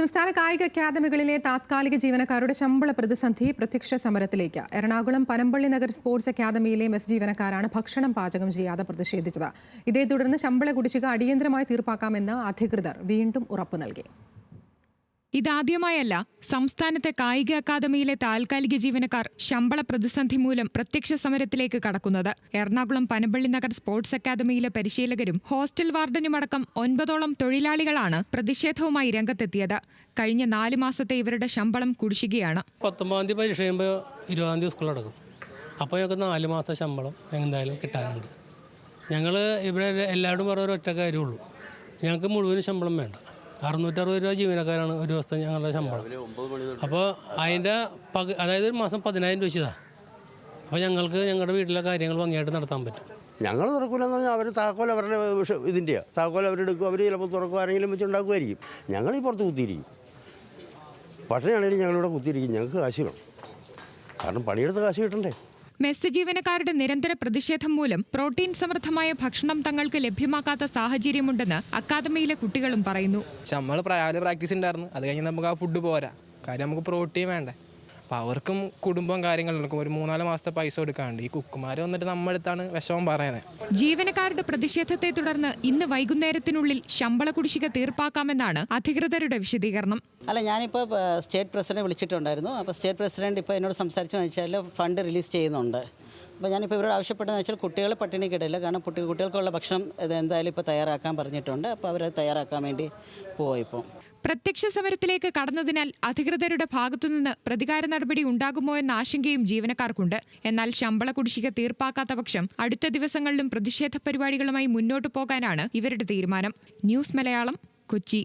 സംസ്ഥാന കായിക അക്കാദമികളിലെ താത്കാലിക ജീവനക്കാരുടെ ശമ്പള പ്രതിസന്ധി പ്രത്യക്ഷ സമരത്തിലേക്ക്. എറണാകുളം പനമ്പള്ളി നഗർ സ്പോർട്സ് അക്കാദമിയിലെ മെസ് ജീവനക്കാരാണ് ഭക്ഷണം പാചകം ചെയ്യാതെ പ്രതിഷേധിച്ചത്. ഇതേ തുടർന്ന് ശമ്പള കുടിശ്ശിക അടിയന്തരമായി തീർപ്പാക്കാമെന്ന് അധികൃതർ വീണ്ടും ഉറപ്പു നൽകി. ഇതാദ്യമായല്ല സംസ്ഥാനത്തെ കായിക അക്കാദമിയിലെ താൽക്കാലിക ജീവനക്കാർ ശമ്പള പ്രതിസന്ധി മൂലം പ്രത്യക്ഷ സമരത്തിലേക്ക് കടക്കുന്നത്. എറണാകുളം പനമ്പള്ളി നഗർ സ്പോർട്സ് അക്കാദമിയിലെ പരിശീലകരും ഹോസ്റ്റൽ വാർഡനുമടക്കം 9ഓളം തൊഴിലാളികളാണ് പ്രതിഷേധവുമായി രംഗത്തെത്തിയത്. കഴിഞ്ഞ 4 മാസത്തെ ഇവരുടെ ശമ്പളം കുടിശ്ശികയാണ്. 19 തീയതി പരീക്ഷ കഴിയുമ്പോൾ 20 തീയതി സ്കൂൾ അടക്കും. അപ്പോൾ ഞങ്ങൾക്ക് 4 മാസത്തെ ശമ്പളം എന്തായാലും കിട്ടാനുണ്ട്. ഞങ്ങൾ ഇവിടെ എല്ലാവരും പറഞ്ഞ ഒറ്റ കാര്യമുള്ളൂ, ഞങ്ങൾക്ക് മുഴുവൻ ശമ്പളം വേണ്ട. 660 രൂപ ജീവനക്കാരാണ് ഒരു ദിവസത്തെ ഞങ്ങളുടെ ശമ്പളം. അപ്പോൾ അതിൻ്റെ അതായത് ഒരു മാസം 10,000 രൂപ വെച്ചതാണ്. അപ്പോൾ ഞങ്ങൾക്ക് ഞങ്ങളുടെ വീട്ടിലെ കാര്യങ്ങൾ ഭംഗിയായിട്ട് നടത്താൻ പറ്റും. ഞങ്ങൾ തുറക്കില്ലെന്ന് പറഞ്ഞാൽ അവർ താക്കോൽ അവരുടെ ഇതിൻ്റെയാണ്, താക്കോൽ അവരെടുക്കും, അവർ ചിലപ്പോൾ തുറക്കും, ആരെങ്കിലും വെച്ചുണ്ടാക്കുമായിരിക്കും. ഞങ്ങൾ ഈ പുറത്ത് കുത്തിയിരിക്കും, പട്ടിണിയാണെങ്കിലും ഞങ്ങളിവിടെ കുത്തിയിരിക്കും. ഞങ്ങൾക്ക് കാശ് വേണം, കാരണം പണിയെടുത്ത കാശ് കിട്ടണ്ടേ. മെസ് ജീവനക്കാരുടെ നിരന്തര പ്രതിഷേധം മൂലം പ്രോട്ടീൻ സമൃദ്ധമായ ഭക്ഷണം തങ്ങൾക്ക് ലഭ്യമാക്കാത്ത സാഹചര്യമുണ്ടെന്ന് അക്കാദമിയിലെ കുട്ടികളും പറയുന്നു. നമ്മൾ പ്രാക്ടീസ് ഉണ്ടായിരുന്നു, അത് കഴിഞ്ഞ് നമുക്ക് ആ ഫുഡ് പോരാ, കാര്യം നമുക്ക് പ്രോട്ടീൻ വേണ്ടേ. അപ്പോൾ അവർക്കും കുടുംബം കാര്യങ്ങളിലും ഒരു 3-4 മാസത്തെ പൈസ കൊടുക്കാണ്ട് ഈ കുക്കുമാർ വന്നിട്ട് നമ്മുടെ അടുത്താണ് വിഷമം പറയുന്നത്. ജീവനക്കാരുടെ പ്രതിഷേധത്തെ തുടർന്ന് ഇന്ന് വൈകുന്നേരത്തിനുള്ളിൽ ശമ്പള കുടിശ്ശിക തീർപ്പാക്കാമെന്നാണ് അധികൃതരുടെ വിശദീകരണം. അല്ല, ഞാനിപ്പോൾ സ്റ്റേറ്റ് പ്രസിഡന്റ് വിളിച്ചിട്ടുണ്ടായിരുന്നു. അപ്പോൾ സ്റ്റേറ്റ് പ്രസിഡന്റ് ഇപ്പോൾ എന്നോട് സംസാരിച്ചെന്ന് വെച്ചാൽ ഫണ്ട് റിലീസ് ചെയ്യുന്നുണ്ട്. അപ്പോൾ ഞാനിപ്പോൾ ഇവരോട് ആവശ്യപ്പെട്ടതെന്ന് വെച്ചാൽ കുട്ടികൾ പട്ടിണിക്കിടയില്ല, കാരണം കുട്ടികൾക്കുള്ള ഭക്ഷണം എന്തായാലും ഇപ്പോൾ തയ്യാറാക്കാൻ പറഞ്ഞിട്ടുണ്ട്. അപ്പോൾ അവരത് തയ്യാറാക്കാൻ വേണ്ടി പോയിപ്പോൾ. പ്രത്യക്ഷ സമരത്തിലേക്ക് കടന്നതിനാൽ അധികൃതരുടെ ഭാഗത്തുനിന്ന് പ്രതികാര നടപടി ഉണ്ടാകുമോ എന്ന ആശങ്കയും ജീവനക്കാർക്കുണ്ട്. എന്നാൽ ശമ്പള കുടിശ്ശിക തീർപ്പാക്കാത്ത പക്ഷം അടുത്ത ദിവസങ്ങളിലും പ്രതിഷേധ പരിപാടികളുമായി മുന്നോട്ടു പോകാനാണ് ഇവരുടെ തീരുമാനം. ന്യൂസ് മലയാളം, കൊച്ചി.